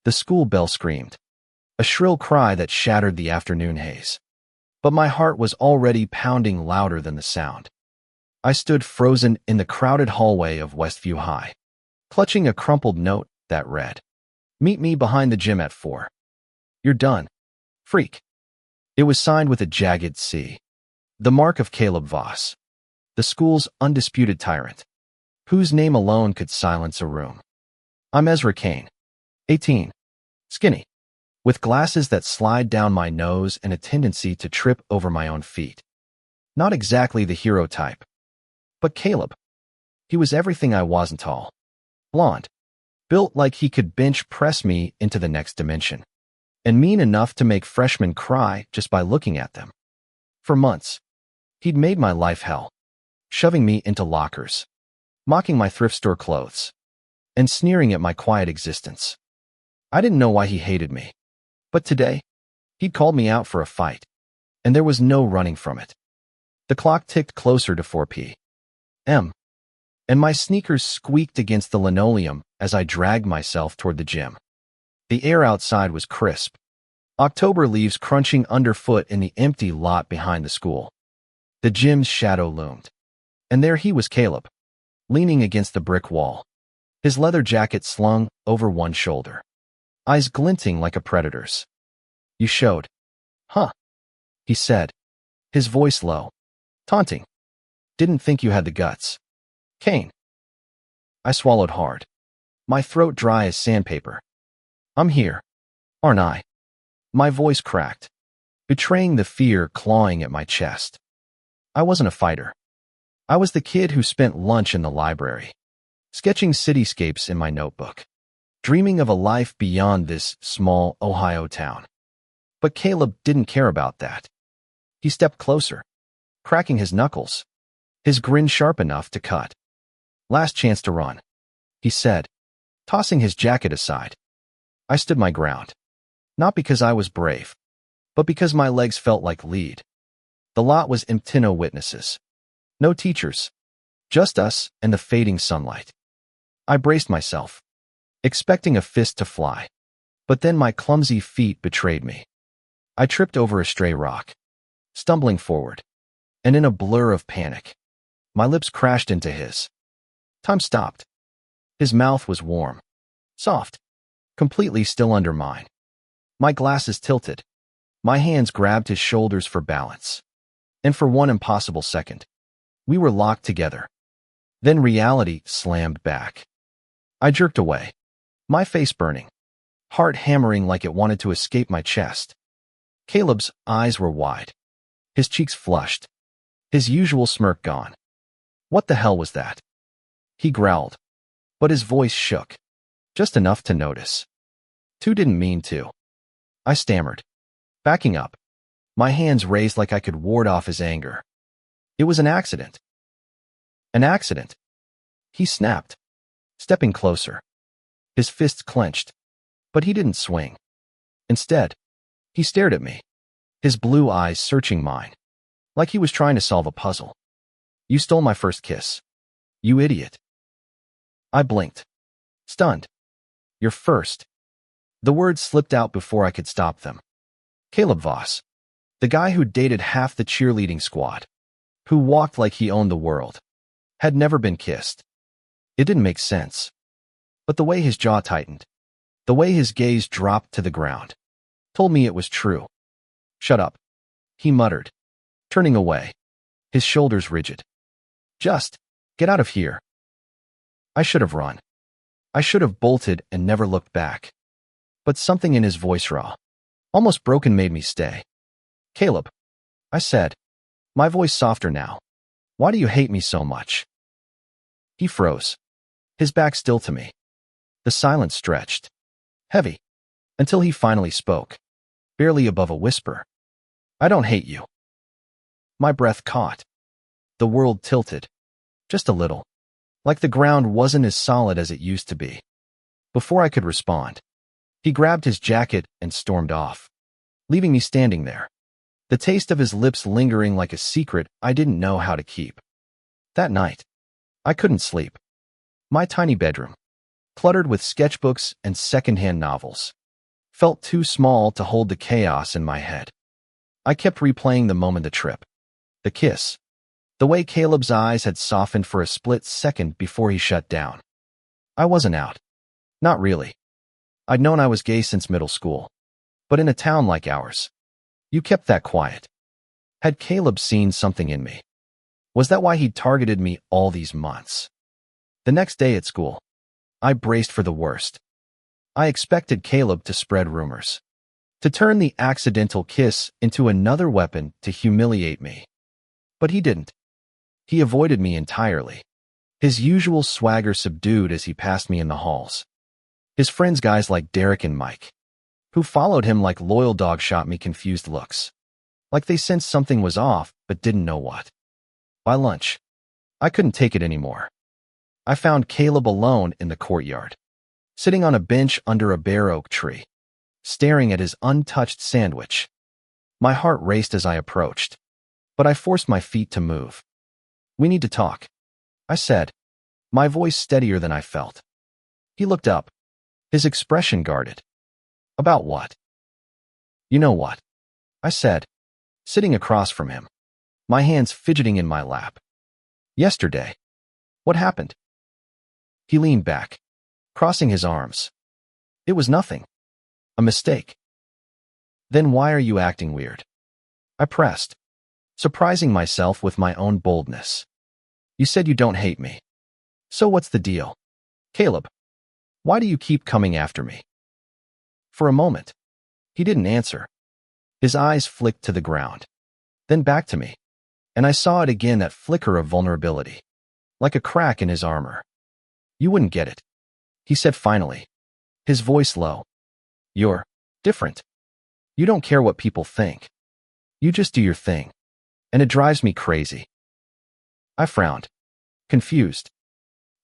The school bell screamed, a shrill cry that shattered the afternoon haze. But my heart was already pounding louder than the sound. I stood frozen in the crowded hallway of Westview High, clutching a crumpled note that read, "Meet me behind the gym at 4. You're done, freak." It was signed with a jagged C, the mark of Caleb Voss, the school's undisputed tyrant, whose name alone could silence a room. I'm Ezra Kane, 18, skinny, with glasses that slide down my nose and a tendency to trip over my own feet. Not exactly the hero type. But Caleb, he was everything I wasn't: tall, blonde, built like he could bench press me into the next dimension, and mean enough to make freshmen cry just by looking at them. For months, he'd made my life hell, shoving me into lockers, mocking my thrift store clothes, and sneering at my quiet existence. I didn't know why he hated me, but today, he'd called me out for a fight, and there was no running from it. The clock ticked closer to 4 p.m., and my sneakers squeaked against the linoleum as I dragged myself toward the gym. The air outside was crisp, October leaves crunching underfoot in the empty lot behind the school. The gym's shadow loomed, and there he was, Caleb, leaning against the brick wall, his leather jacket slung over one shoulder, eyes glinting like a predator's. "You showed, huh?" he said, his voice low, taunting. "Didn't think you had the guts, Kane." I swallowed hard, my throat dry as sandpaper. "I'm here, aren't I?" My voice cracked, betraying the fear clawing at my chest. I wasn't a fighter. I was the kid who spent lunch in the library, sketching cityscapes in my notebook, dreaming of a life beyond this small Ohio town. But Caleb didn't care about that. He stepped closer, cracking his knuckles, his grin sharp enough to cut. "Last chance to run," he said, tossing his jacket aside. I stood my ground, not because I was brave, but because my legs felt like lead. The lot was empty, no witnesses, no teachers, just us and the fading sunlight. I braced myself, expecting a fist to fly, but then my clumsy feet betrayed me. I tripped over a stray rock, stumbling forward, and in a blur of panic, my lips crashed into his. Time stopped. His mouth was warm, soft, completely still under mine. My glasses tilted. My hands grabbed his shoulders for balance. And for one impossible second, we were locked together. Then reality slammed back. I jerked away, my face burning, heart hammering like it wanted to escape my chest. Caleb's eyes were wide, his cheeks flushed, his usual smirk gone. "What the hell was that?" he growled, but his voice shook, just enough to notice. "Two didn't mean to," I stammered, backing up, my hands raised like I could ward off his anger. "It was an accident." "An accident?" he snapped, stepping closer. His fists clenched, but he didn't swing. Instead, he stared at me, his blue eyes searching mine, like he was trying to solve a puzzle. "You stole my first kiss, you idiot." I blinked, stunned. "Your first." The words slipped out before I could stop them. Caleb Voss, the guy who dated half the cheerleading squad, who walked like he owned the world, had never been kissed. It didn't make sense. But the way his jaw tightened, the way his gaze dropped to the ground, told me it was true. "Shut up," he muttered, turning away, his shoulders rigid. "Just get out of here." I should have run. I should have bolted and never looked back. But something in his voice, raw, almost broken, made me stay. "Caleb," I said, my voice softer now, "why do you hate me so much?" He froze, his back still to me. The silence stretched, heavy, until he finally spoke, barely above a whisper. "I don't hate you." My breath caught. The world tilted, just a little, like the ground wasn't as solid as it used to be. Before I could respond, he grabbed his jacket and stormed off, leaving me standing there, the taste of his lips lingering like a secret I didn't know how to keep. That night, I couldn't sleep. My tiny bedroom, cluttered with sketchbooks and secondhand novels. Felt too small to hold the chaos in my head. I kept replaying the moment, the trip, the kiss, the way Caleb's eyes had softened for a split second before he shut down. I wasn't out. Not really. I'd known I was gay since middle school. But in a town like ours, you kept that quiet. Had Caleb seen something in me? Was that why he'd targeted me all these months? The next day at school, I braced for the worst. I expected Caleb to spread rumors, to turn the accidental kiss into another weapon to humiliate me. But he didn't. He avoided me entirely, his usual swagger subdued as he passed me in the halls. His friends, guys like Derek and Mike, who followed him like loyal dogs, shot me confused looks, like they sensed something was off but didn't know what. By lunch, I couldn't take it anymore. I found Caleb alone in the courtyard, sitting on a bench under a bare oak tree, staring at his untouched sandwich. My heart raced as I approached, but I forced my feet to move. "We need to talk," I said, my voice steadier than I felt. He looked up, his expression guarded. "About what?" "You know what," I said, sitting across from him, my hands fidgeting in my lap. "Yesterday. What happened?" He leaned back, crossing his arms. "It was nothing. A mistake." "Then why are you acting weird?" I pressed, surprising myself with my own boldness. "You said you don't hate me. So what's the deal? Caleb, why do you keep coming after me?" For a moment, he didn't answer. His eyes flicked to the ground, then back to me, and I saw it again, that flicker of vulnerability, like a crack in his armor. "You wouldn't get it," he said finally, his voice low. "You're different. You don't care what people think. You just do your thing, and it drives me crazy." I frowned, confused.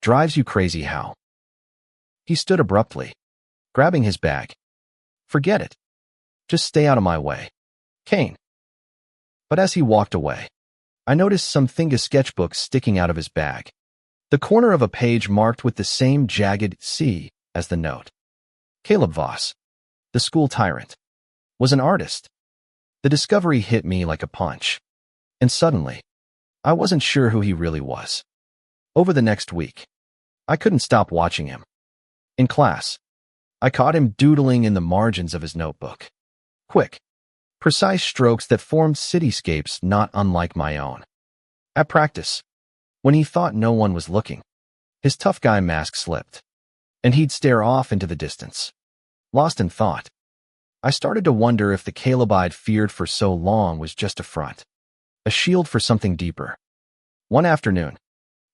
"Drives you crazy how?" He stood abruptly, grabbing his bag. "Forget it. Just stay out of my way, Kane." But as he walked away, I noticed some Thinga sketchbooks sticking out of his bag, the corner of a page marked with the same jagged C as the note. Caleb Voss, the school tyrant, was an artist. The discovery hit me like a punch, and suddenly, I wasn't sure who he really was. Over the next week, I couldn't stop watching him. In class, I caught him doodling in the margins of his notebook. Quick, precise strokes that formed cityscapes not unlike my own. At practice, when he thought no one was looking, his tough guy mask slipped, and he'd stare off into the distance, lost in thought. I started to wonder if the Caleb I'd feared for so long was just a front, a shield for something deeper. One afternoon,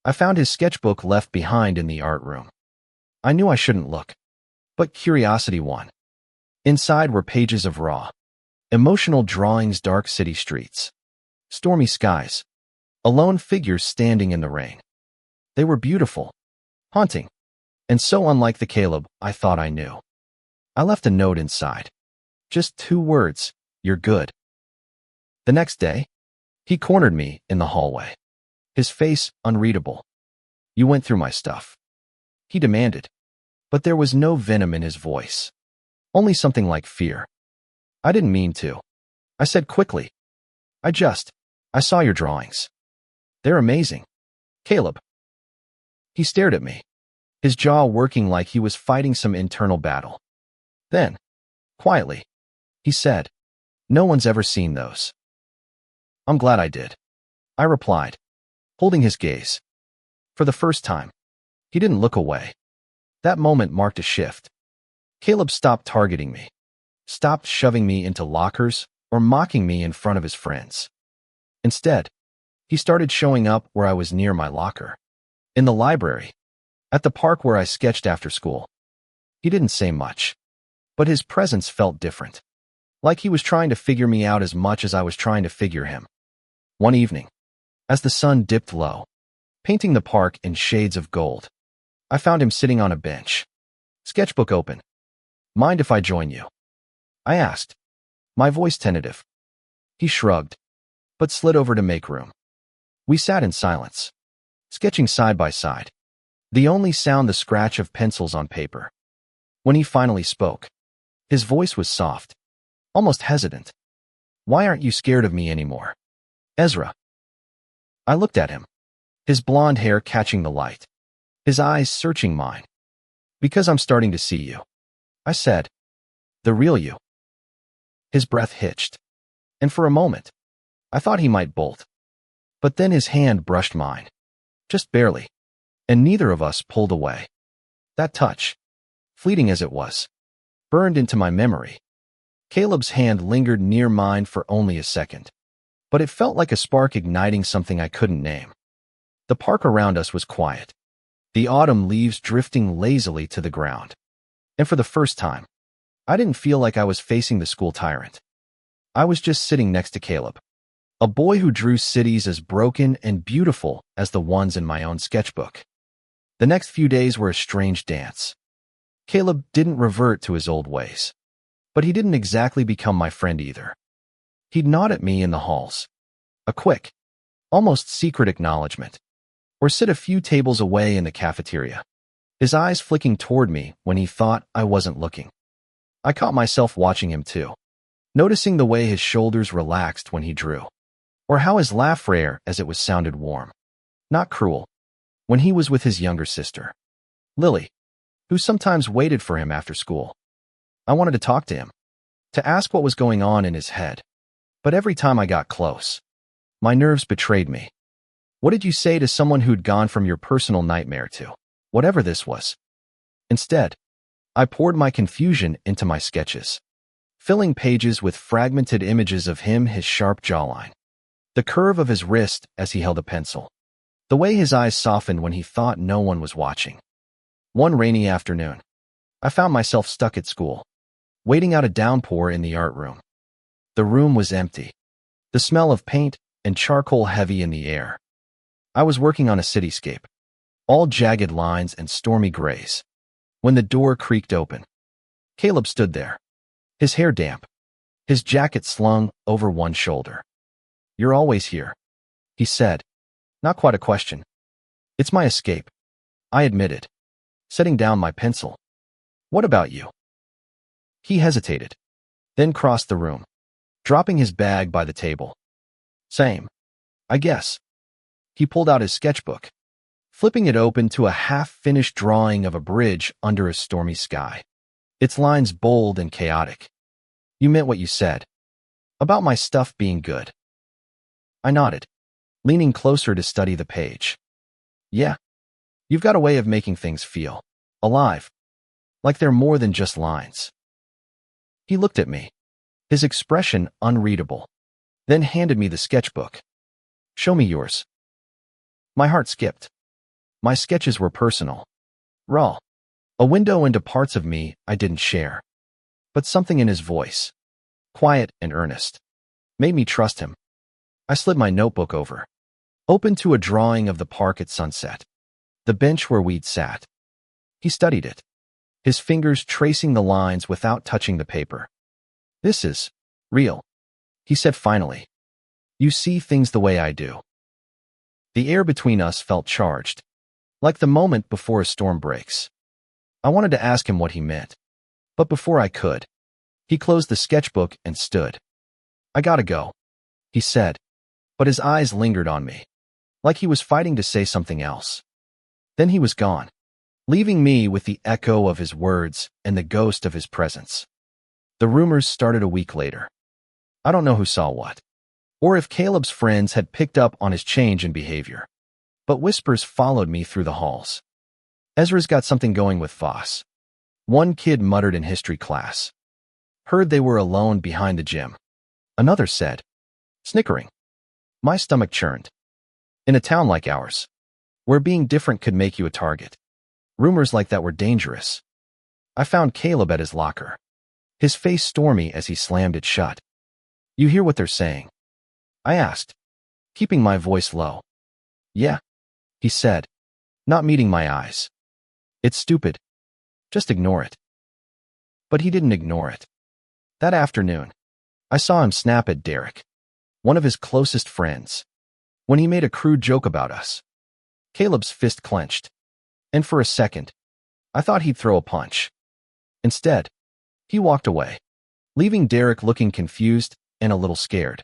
I found his sketchbook left behind in the art room. I knew I shouldn't look, but curiosity won. Inside were pages of raw, emotional drawings, dark city streets, stormy skies, a lone figure standing in the rain. They were beautiful, haunting, and so unlike the Caleb I thought I knew. I left a note inside. Just 2 words, "You're good." The next day, he cornered me in the hallway, his face unreadable. "You went through my stuff," he demanded, but there was no venom in his voice, only something like fear. "I didn't mean to," I said quickly. I saw your drawings. They're amazing, Caleb." He stared at me, his jaw working like he was fighting some internal battle. Then, quietly, he said, "No one's ever seen those." "I'm glad I did," I replied, holding his gaze. For the first time, he didn't look away. That moment marked a shift. Caleb stopped targeting me, stopped shoving me into lockers or mocking me in front of his friends. Instead, he started showing up where I was near my locker, in the library, at the park where I sketched after school. He didn't say much, but his presence felt different, like he was trying to figure me out as much as I was trying to figure him. One evening, as the sun dipped low, painting the park in shades of gold, I found him sitting on a bench, sketchbook open. "Mind if I join you?" I asked, my voice tentative. He shrugged, but slid over to make room. We sat in silence, sketching side by side, The only sound the scratch of pencils on paper. When he finally spoke, his voice was soft, almost hesitant. Why aren't you scared of me anymore, Ezra? I looked at him, his blonde hair catching the light, his eyes searching mine. Because I'm starting to see you, I said. The real you. His breath hitched, and for a moment, I thought he might bolt. But then his hand brushed mine, just barely, and neither of us pulled away. That touch, fleeting as it was, burned into my memory. Caleb's hand lingered near mine for only a second, but it felt like a spark igniting something I couldn't name. The park around us was quiet, the autumn leaves drifting lazily to the ground. And for the first time, I didn't feel like I was facing the school tyrant. I was just sitting next to Caleb, a boy who drew cities as broken and beautiful as the ones in my own sketchbook. The next few days were a strange dance. Caleb didn't revert to his old ways, but he didn't exactly become my friend either. He'd nod at me in the halls, a quick, almost secret acknowledgement, or sit a few tables away in the cafeteria, his eyes flicking toward me when he thought I wasn't looking. I caught myself watching him too, noticing the way his shoulders relaxed when he drew, or how his laugh rare as it was sounded warm, not cruel, when he was with his younger sister, Lily, who sometimes waited for him after school. I wanted to talk to him, to ask what was going on in his head, but every time I got close, my nerves betrayed me. What did you say to someone who'd gone from your personal nightmare to whatever this was? Instead, I poured my confusion into my sketches, filling pages with fragmented images of him, his sharp jawline, the curve of his wrist as he held a pencil, the way his eyes softened when he thought no one was watching. One rainy afternoon, I found myself stuck at school, waiting out a downpour in the art room. The room was empty, the smell of paint and charcoal heavy in the air. I was working on a cityscape, all jagged lines and stormy grays, when the door creaked open. Caleb stood there, his hair damp, his jacket slung over one shoulder. You're always here, he said, not quite a question. It's my escape, I admitted, setting down my pencil. What about you? He hesitated, then crossed the room, dropping his bag by the table. Same, I guess. He pulled out his sketchbook, flipping it open to a half-finished drawing of a bridge under a stormy sky, its lines bold and chaotic. You meant what you said about my stuff being good. I nodded, leaning closer to study the page. Yeah, you've got a way of making things feel alive, like they're more than just lines. He looked at me, his expression unreadable, then handed me the sketchbook. Show me yours. My heart skipped. My sketches were personal, raw, a window into parts of me I didn't share. But something in his voice, quiet and earnest, made me trust him. I slid my notebook over, open to a drawing of the park at sunset, the bench where we'd sat. He studied it, his fingers tracing the lines without touching the paper. This is real, he said finally. You see things the way I do. The air between us felt charged, like the moment before a storm breaks. I wanted to ask him what he meant, but before I could, he closed the sketchbook and stood. I gotta go, he said, but his eyes lingered on me, like he was fighting to say something else. Then he was gone, leaving me with the echo of his words and the ghost of his presence. The rumors started a week later. I don't know who saw what, or if Caleb's friends had picked up on his change in behavior, but whispers followed me through the halls. Ezra's got something going with Voss. One kid muttered in history class. Heard they were alone behind the gym. Another said, snickering. My stomach churned. In a town like ours, where being different could make you a target, rumors like that were dangerous. I found Caleb at his locker, his face stormy as he slammed it shut. You hear what they're saying? I asked, keeping my voice low. Yeah, he said, not meeting my eyes. It's stupid. Just ignore it. But he didn't ignore it. That afternoon, I saw him snap at Derek, one of his closest friends, when he made a crude joke about us. Caleb's fist clenched, And for a second, I thought he'd throw a punch. Instead, he walked away, leaving Derek looking confused and a little scared.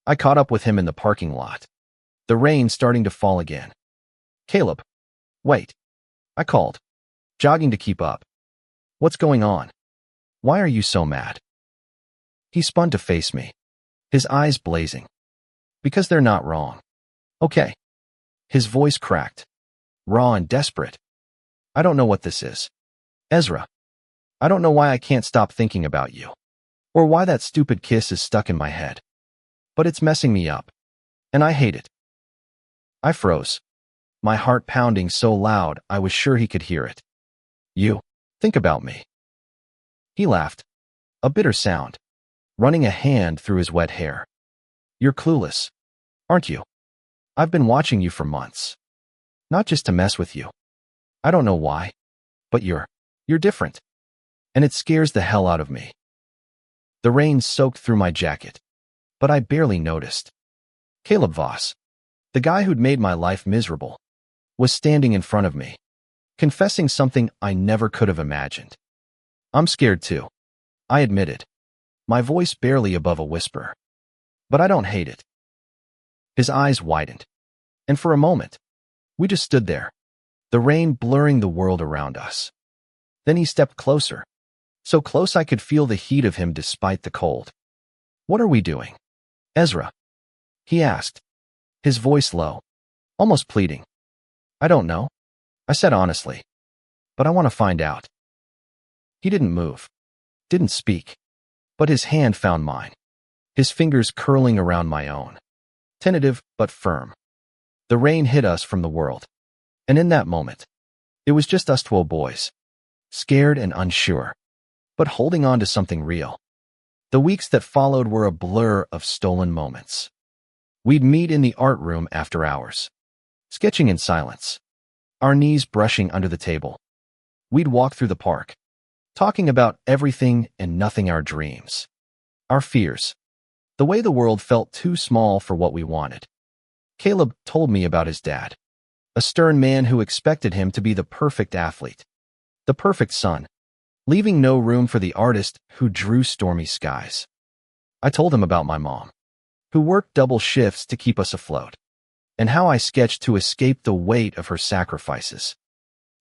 I caught up with him in the parking lot, the rain starting to fall again. "Caleb, wait," I called, jogging to keep up. "What's going on? Why are you so mad?" He spun to face me, his eyes blazing. "Because they're not wrong. Okay." His voice cracked, raw and desperate. "I don't know what this is. Ezra, I don't know why I can't stop thinking about you, or why that stupid kiss is stuck in my head. But it's messing me up, and I hate it." I froze, my heart pounding so loud I was sure he could hear it. "You think about me." He laughed, a bitter sound, running a hand through his wet hair. "You're clueless, aren't you? I've been watching you for months. Not just to mess with you. I don't know why, but you're different. And it scares the hell out of me." The rain soaked through my jacket, but I barely noticed. Caleb Voss, the guy who'd made my life miserable, was standing in front of me, confessing something I never could have imagined. "I'm scared too," I admitted, my voice barely above a whisper. "But I don't hate it." His eyes widened, and for a moment, we just stood there, the rain blurring the world around us. Then he stepped closer, so close I could feel the heat of him despite the cold. "What are we doing, Ezra?" he asked, his voice low, almost pleading. "I don't know," I said honestly, "but I want to find out." He didn't move, didn't speak, but his hand found mine, his fingers curling around my own, tentative but firm. The rain hid us from the world, and in that moment, it was just us 12 boys, scared and unsure, but holding on to something real. The weeks that followed were a blur of stolen moments. We'd meet in the art room after hours, sketching in silence, our knees brushing under the table. We'd walk through the park, talking about everything and nothing, our dreams, our fears, the way the world felt too small for what we wanted. Caleb told me about his dad, a stern man who expected him to be the perfect athlete, the perfect son, leaving no room for the artist who drew stormy skies. I told him about my mom, who worked double shifts to keep us afloat, and how I sketched to escape the weight of her sacrifices.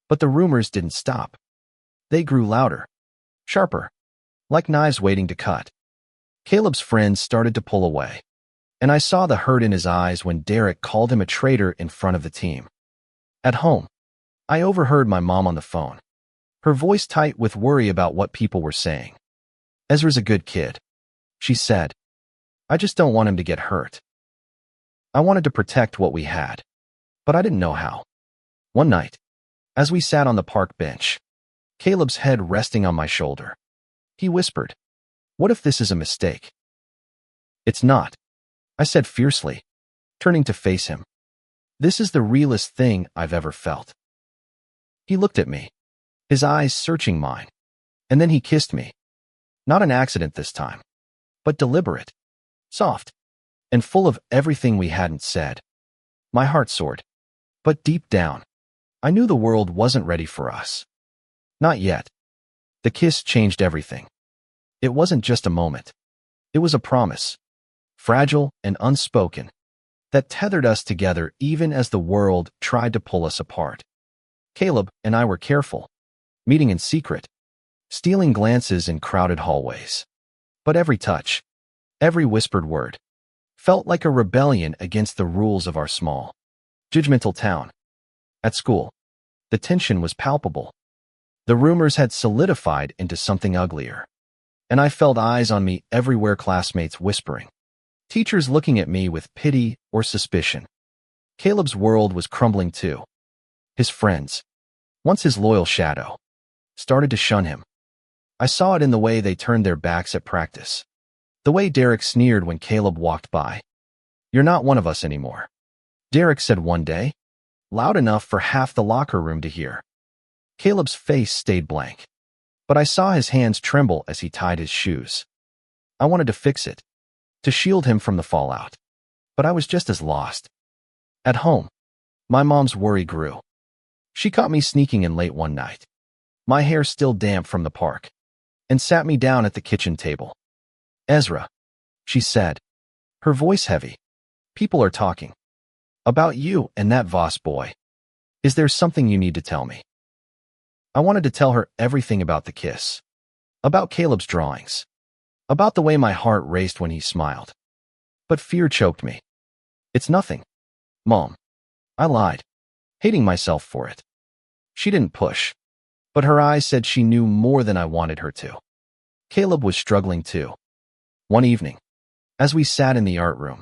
But the rumors didn't stop. They grew louder, sharper, like knives waiting to cut. Caleb's friends started to pull away, and I saw the hurt in his eyes when Derek called him a traitor in front of the team. At home, I overheard my mom on the phone, her voice tight with worry about what people were saying. "Ezra's a good kid," she said. "I just don't want him to get hurt." I wanted to protect what we had, but I didn't know how. One night, as we sat on the park bench, Caleb's head resting on my shoulder, he whispered, "What if this is a mistake?" "It's not," I said fiercely, turning to face him. "This is the realest thing I've ever felt." He looked at me, his eyes searching mine, and then he kissed me. Not an accident this time, but deliberate, soft, and full of everything we hadn't said. My heart soared, but deep down, I knew the world wasn't ready for us. Not yet. The kiss changed everything. It wasn't just a moment. It was a promise, fragile and unspoken, that tethered us together even as the world tried to pull us apart. Caleb and I were careful, meeting in secret, stealing glances in crowded hallways. But every touch, every whispered word, felt like a rebellion against the rules of our small, judgmental town. At school, the tension was palpable. The rumors had solidified into something uglier, and I felt eyes on me everywhere, classmates whispering, teachers looking at me with pity or suspicion. Caleb's world was crumbling too. His friends, once his loyal shadow, started to shun him. I saw it in the way they turned their backs at practice, the way Derek sneered when Caleb walked by. "You're not one of us anymore," Derek said one day, loud enough for half the locker room to hear. Caleb's face stayed blank, but I saw his hands tremble as he tied his shoes. I wanted to fix it, to shield him from the fallout, but I was just as lost. At home, my mom's worry grew. She caught me sneaking in late one night, my hair still damp from the park, and sat me down at the kitchen table. "Ezra," she said, her voice heavy, "people are talking about you and that Voss boy. Is there something you need to tell me?" I wanted to tell her everything about the kiss, about Caleb's drawings, about the way my heart raced when he smiled. But fear choked me. "It's nothing, Mom," I lied, hating myself for it. She didn't push, but her eyes said she knew more than I wanted her to. Caleb was struggling too. One evening, as we sat in the art room,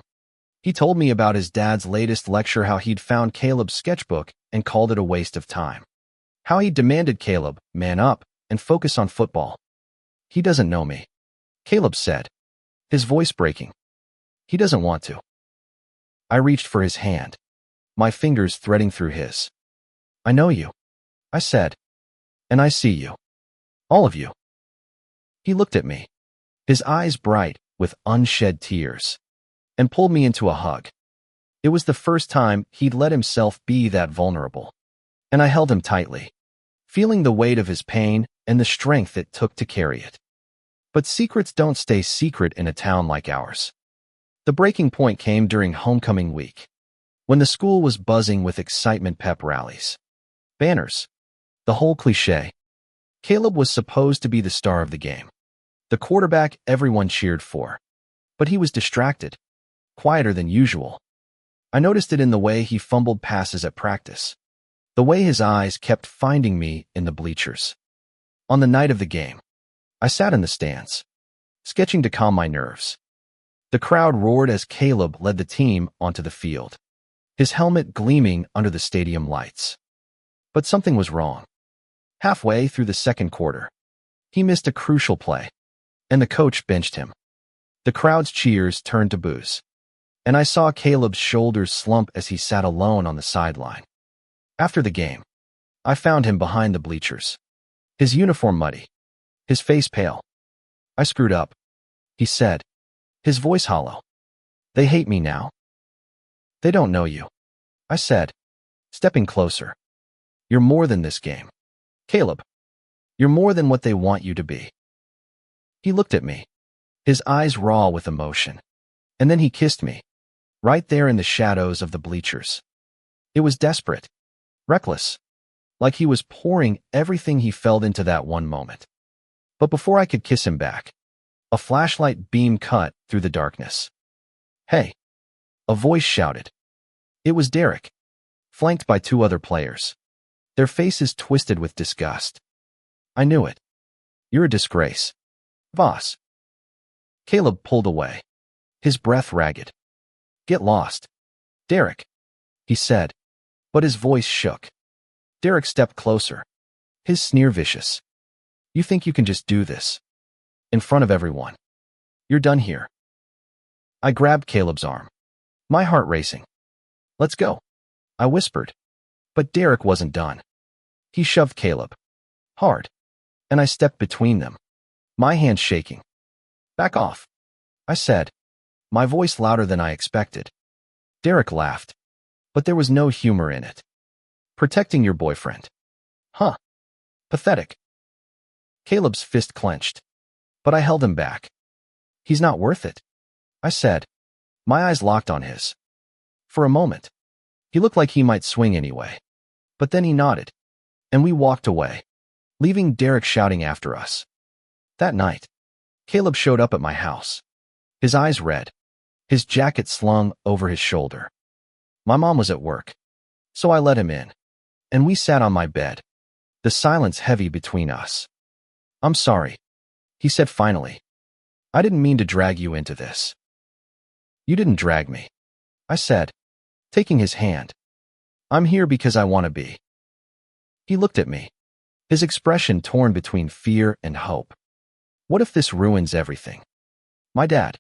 he told me about his dad's latest lecture, how he'd found Caleb's sketchbook and called it a waste of time. How he demanded Caleb man up and focus on football. "He doesn't know me," Caleb said, his voice breaking. "He doesn't want to." I reached for his hand, my fingers threading through his. "I know you," I said, "and I see you. All of you." He looked at me, his eyes bright with unshed tears, and pulled me into a hug. It was the first time he'd let himself be that vulnerable, and I held him tightly, feeling the weight of his pain and the strength it took to carry it. But secrets don't stay secret in a town like ours. The breaking point came during homecoming week, when the school was buzzing with excitement, pep rallies, banners, the whole cliché. Caleb was supposed to be the star of the game, the quarterback everyone cheered for. But he was distracted, quieter than usual. I noticed it in the way he fumbled passes at practice, the way his eyes kept finding me in the bleachers. On the night of the game, I sat in the stands, sketching to calm my nerves. The crowd roared as Caleb led the team onto the field, his helmet gleaming under the stadium lights. But something was wrong. Halfway through the second quarter, he missed a crucial play, and the coach benched him. The crowd's cheers turned to boos, and I saw Caleb's shoulders slump as he sat alone on the sideline. After the game, I found him behind the bleachers, his uniform muddy, his face pale. "I screwed up," he said, his voice hollow. "They hate me now." "They don't know you," I said, stepping closer. "You're more than this game, Caleb. You're more than what they want you to be." He looked at me, his eyes raw with emotion, and then he kissed me, right there in the shadows of the bleachers. It was desperate, reckless, like he was pouring everything he felt into that one moment. But before I could kiss him back, a flashlight beam cut through the darkness. "Hey!" a voice shouted. It was Derek, flanked by two other players, their faces twisted with disgust. I knew it. "You're a disgrace, Voss." Caleb pulled away, his breath ragged. "Get lost, Derek," he said, but his voice shook. Derek stepped closer, his sneer vicious. "You think you can just do this? In front of everyone? You're done here." I grabbed Caleb's arm, my heart racing. "Let's go," I whispered. But Derek wasn't done. He shoved Caleb hard, and I stepped between them, my hand shaking. "Back off," I said, my voice louder than I expected. Derek laughed, but there was no humor in it. "Protecting your boyfriend? Huh. Pathetic." Caleb's fist clenched, but I held him back. "He's not worth it," I said, my eyes locked on his. For a moment, he looked like he might swing anyway, but then he nodded, and we walked away, leaving Derek shouting after us. That night, Caleb showed up at my house, his eyes red, his jacket slung over his shoulder. My mom was at work, so I let him in, and we sat on my bed, the silence heavy between us. "I'm sorry," he said finally. "I didn't mean to drag you into this." "You didn't drag me," I said, taking his hand. "I'm here because I want to be." He looked at me, his expression torn between fear and hope. What if this ruins everything? My dad,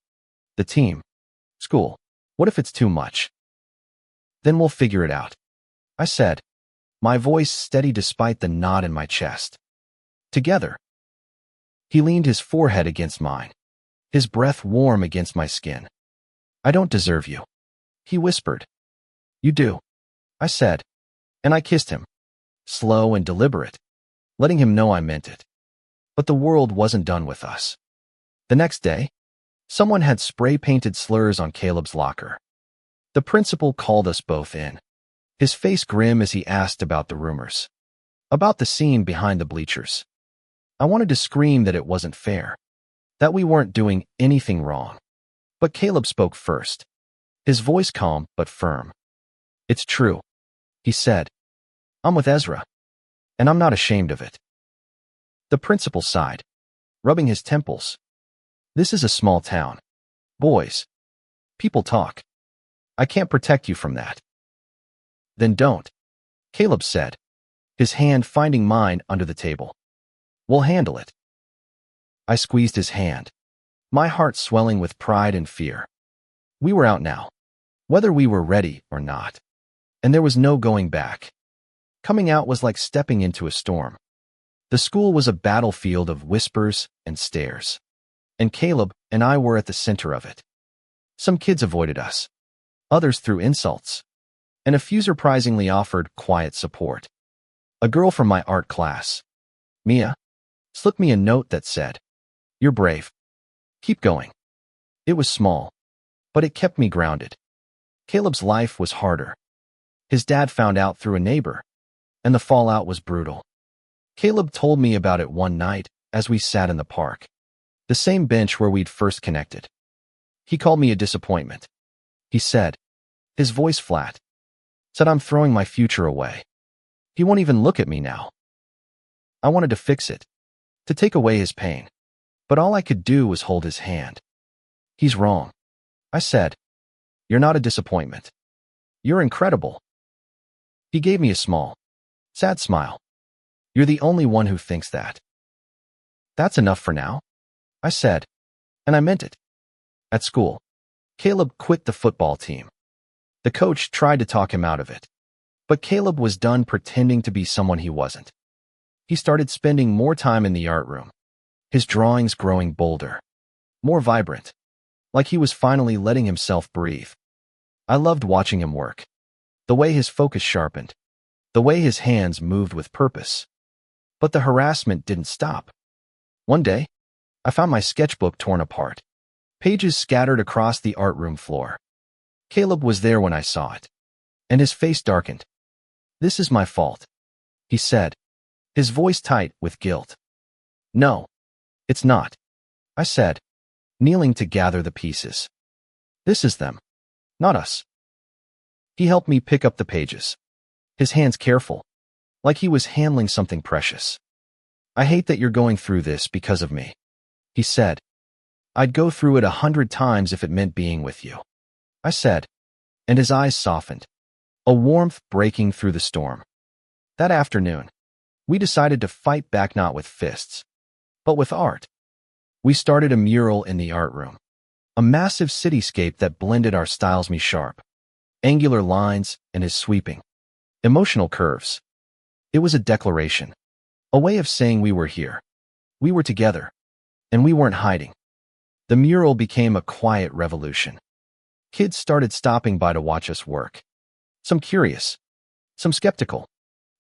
the team, school. What if it's too much? "Then we'll figure it out," I said, my voice steady despite the knot in my chest. "Together." He leaned his forehead against mine, his breath warm against my skin. "I don't deserve you," he whispered. "You do," I said, and I kissed him, slow and deliberate, letting him know I meant it. But the world wasn't done with us. The next day, someone had spray-painted slurs on Caleb's locker. The principal called us both in, his face grim as he asked about the rumors, about the scene behind the bleachers. I wanted to scream that it wasn't fair, that we weren't doing anything wrong. But Caleb spoke first, his voice calm but firm. "It's true," he said. "I'm with Ezra, and I'm not ashamed of it." The principal sighed, rubbing his temples. "This is a small town. Boys. People talk. I can't protect you from that." "Then don't," Caleb said, his hand finding mine under the table. "We'll handle it." I squeezed his hand, my heart swelling with pride and fear. We were out now, whether we were ready or not, and there was no going back. Coming out was like stepping into a storm. The school was a battlefield of whispers and stares, and Caleb and I were at the center of it. Some kids avoided us, others threw insults, and a few surprisingly offered quiet support. A girl from my art class, Mia, slipped me a note that said, "You're brave. Keep going." It was small, but it kept me grounded. Caleb's life was harder. His dad found out through a neighbor, and the fallout was brutal. Caleb told me about it one night as we sat in the park, the same bench where we'd first connected. He called me a disappointment. He said, his voice flat, said I'm throwing my future away. He won't even look at me now. I wanted to fix it, to take away his pain, but all I could do was hold his hand. "He's wrong," I said. "You're not a disappointment. You're incredible." He gave me a small, sad smile. "You're the only one who thinks that." "That's enough for now," I said, and I meant it. At school, Caleb quit the football team. The coach tried to talk him out of it, but Caleb was done pretending to be someone he wasn't. He started spending more time in the art room, his drawings growing bolder, more vibrant, like he was finally letting himself breathe. I loved watching him work, the way his focus sharpened, the way his hands moved with purpose. But the harassment didn't stop. One day, I found my sketchbook torn apart, pages scattered across the art room floor. Caleb was there when I saw it, and his face darkened. "This is my fault," he said, his voice tight with guilt. "No, it's not," I said, kneeling to gather the pieces. "This is them, not us." He helped me pick up the pages, his hands careful, like he was handling something precious. "I hate that you're going through this because of me," he said. "I'd go through it 100 times if it meant being with you," I said, and his eyes softened, a warmth breaking through the storm. That afternoon, we decided to fight back not with fists, but with art. We started a mural in the art room, a massive cityscape that blended our styles, me sharp, angular lines and his sweeping, emotional curves. It was a declaration, a way of saying we were here, we were together, and we weren't hiding. The mural became a quiet revolution. Kids started stopping by to watch us work. Some curious, some skeptical,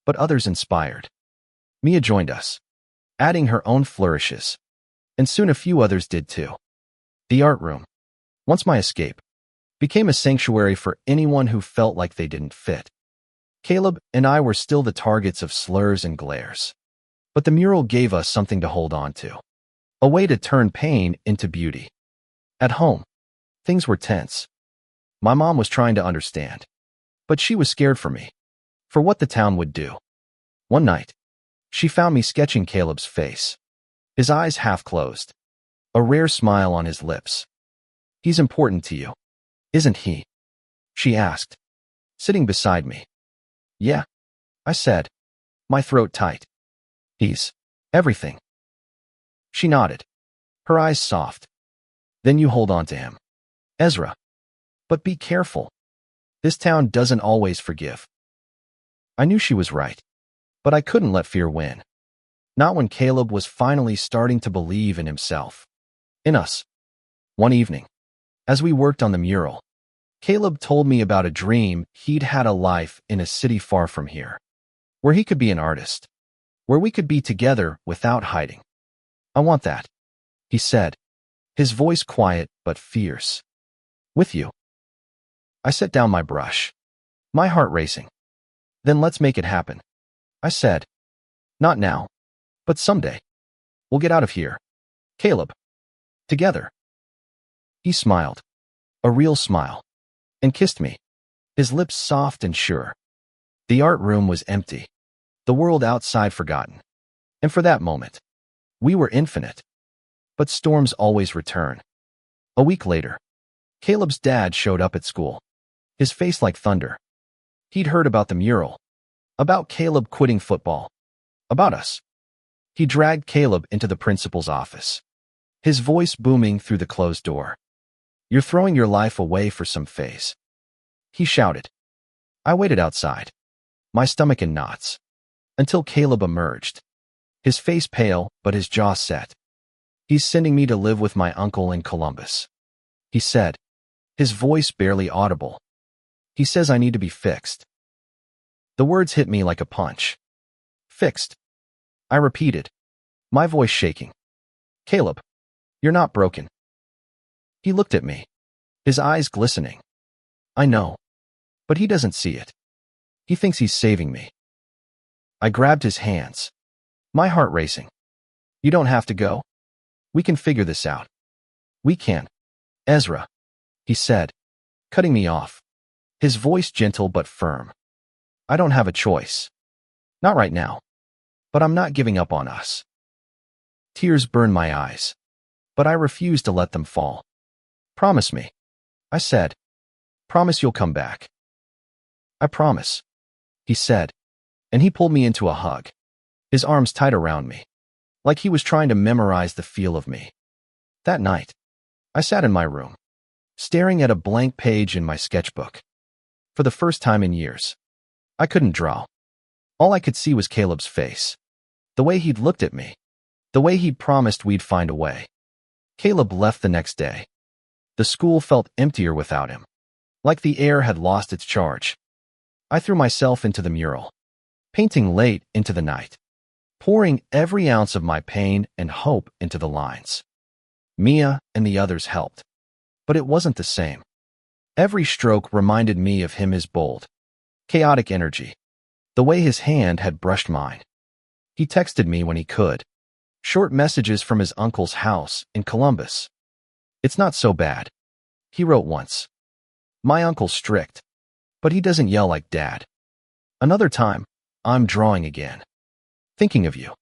but others inspired. Mia joined us, adding her own flourishes, and soon a few others did too. The art room, once my escape, became a sanctuary for anyone who felt like they didn't fit. Caleb and I were still the targets of slurs and glares, but the mural gave us something to hold on to, a way to turn pain into beauty. At home, things were tense. My mom was trying to understand, but she was scared for me, for what the town would do. One night, she found me sketching Caleb's face, his eyes half closed, a rare smile on his lips. "He's important to you, isn't he?" she asked, sitting beside me. "Yeah," I said, my throat tight. "He's everything." She nodded, her eyes soft. "Then you hold on to him, Ezra. But be careful. This town doesn't always forgive." I knew she was right, but I couldn't let fear win. Not when Caleb was finally starting to believe in himself, in us. One evening, as we worked on the mural, Caleb told me about a dream he'd had, a life in a city far from here, where he could be an artist, where we could be together without hiding. I want that, he said, his voice quiet but fierce. With you. I set down my brush, my heart racing. Then let's make it happen, I said. Not now, but someday. We'll get out of here. Caleb. Together. He smiled, a real smile, and kissed me, his lips soft and sure. The art room was empty, the world outside forgotten. And for that moment, we were infinite. But storms always return. A week later, Caleb's dad showed up at school, his face like thunder. He'd heard about the mural, about Caleb quitting football, about us. He dragged Caleb into the principal's office, his voice booming through the closed door. You're throwing your life away for some phase, he shouted. I waited outside, my stomach in knots, until Caleb emerged, his face pale but his jaw set. He's sending me to live with my uncle in Columbus, he said, his voice barely audible. He says I need to be fixed. The words hit me like a punch. Fixed, I repeated, my voice shaking. Caleb, you're not broken. He looked at me, his eyes glistening. I know, but he doesn't see it. He thinks he's saving me. I grabbed his hands, my heart racing. You don't have to go. We can figure this out. We can. Ezra, he said, cutting me off, his voice gentle but firm. I don't have a choice. Not right now. But I'm not giving up on us. Tears burned my eyes, but I refused to let them fall. Promise me, I said. Promise you'll come back. I promise, he said, and he pulled me into a hug, his arms tight around me, like he was trying to memorize the feel of me. That night, I sat in my room, staring at a blank page in my sketchbook. For the first time in years, I couldn't draw. All I could see was Caleb's face, the way he'd looked at me, the way he'd promised we'd find a way. Caleb left the next day. The school felt emptier without him, like the air had lost its charge. I threw myself into the mural, painting late into the night, pouring every ounce of my pain and hope into the lines. Mia and the others helped, but it wasn't the same. Every stroke reminded me of him, his bold, chaotic energy, the way his hand had brushed mine. He texted me when he could, short messages from his uncle's house in Columbus. It's not so bad, he wrote once. My uncle's strict, but he doesn't yell like Dad. Another time, I'm drawing again. Thinking of you.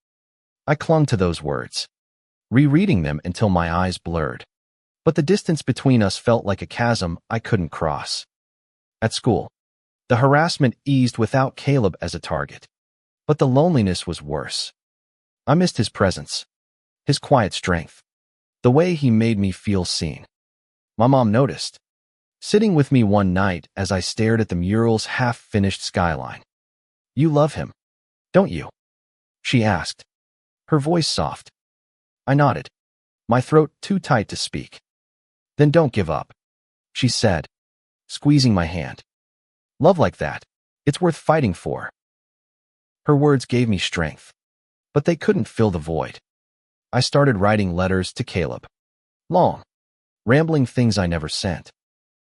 I clung to those words, rereading them until my eyes blurred. But the distance between us felt like a chasm I couldn't cross. At school, the harassment eased without Caleb as a target, but the loneliness was worse. I missed his presence, his quiet strength, the way he made me feel seen. My mom noticed, sitting with me one night as I stared at the mural's half-finished skyline. You love him, don't you? She asked, her voice soft. I nodded, my throat too tight to speak. Then don't give up, she said, squeezing my hand. Love like that, it's worth fighting for. Her words gave me strength, but they couldn't fill the void. I started writing letters to Caleb. Long, rambling things I never sent.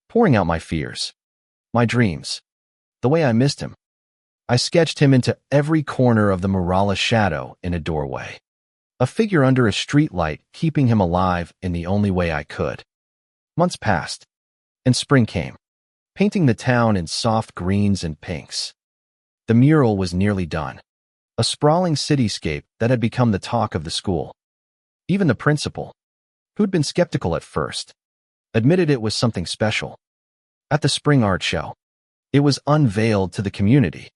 Pouring out my fears, my dreams, the way I missed him. I sketched him into every corner of the Morala shadow in a doorway. A figure under a streetlight keeping him alive in the only way I could. Months passed, and spring came, painting the town in soft greens and pinks. The mural was nearly done, a sprawling cityscape that had become the talk of the school. Even the principal, who'd been skeptical at first, admitted it was something special. At the spring art show, it was unveiled to the community,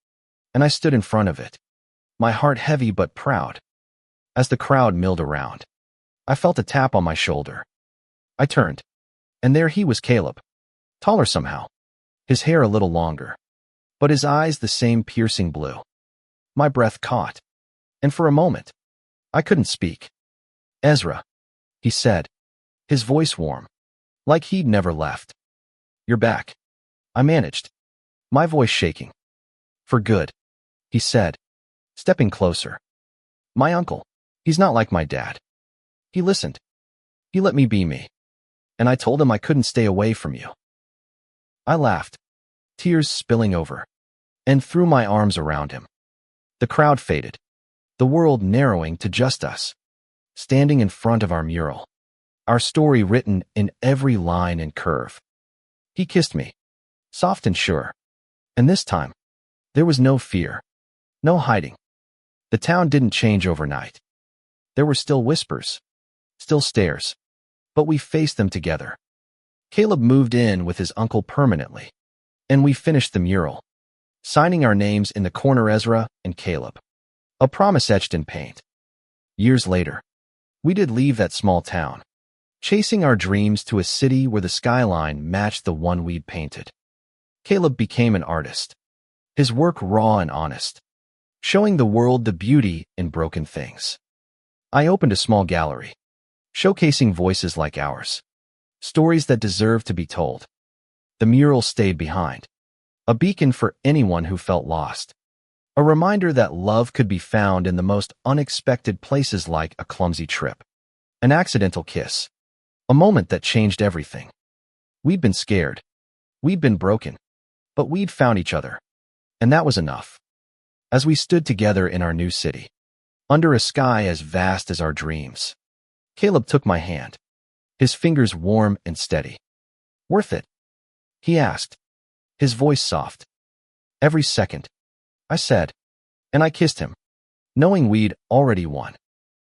and I stood in front of it, my heart heavy but proud. As the crowd milled around, I felt a tap on my shoulder. I turned, and there he was, Caleb, taller somehow, his hair a little longer, but his eyes the same piercing blue. My breath caught, and for a moment, I couldn't speak. Ezra, he said, his voice warm, like he'd never left. You're back, I managed, my voice shaking. For good, he said, stepping closer. My uncle. He's not like my dad. He listened. He let me be me. And I told him I couldn't stay away from you. I laughed, tears spilling over, and threw my arms around him. The crowd faded, the world narrowing to just us, standing in front of our mural, our story written in every line and curve. He kissed me, soft and sure, and this time, there was no fear, no hiding. The town didn't change overnight. There were still whispers, still stares, but we faced them together. Caleb moved in with his uncle permanently, and we finished the mural, signing our names in the corner, Ezra and Caleb, a promise etched in paint. Years later, we did leave that small town, chasing our dreams to a city where the skyline matched the one we'd painted. Caleb became an artist, his work raw and honest, showing the world the beauty in broken things. I opened a small gallery, showcasing voices like ours, stories that deserve to be told. The mural stayed behind, a beacon for anyone who felt lost, a reminder that love could be found in the most unexpected places, like a clumsy trip, an accidental kiss, a moment that changed everything. We'd been scared, we'd been broken, but we'd found each other, and that was enough. As we stood together in our new city, under a sky as vast as our dreams, Caleb took my hand, his fingers warm and steady. "Worth it?" he asked, his voice soft. "Every second," I said, and I kissed him, knowing we'd already won.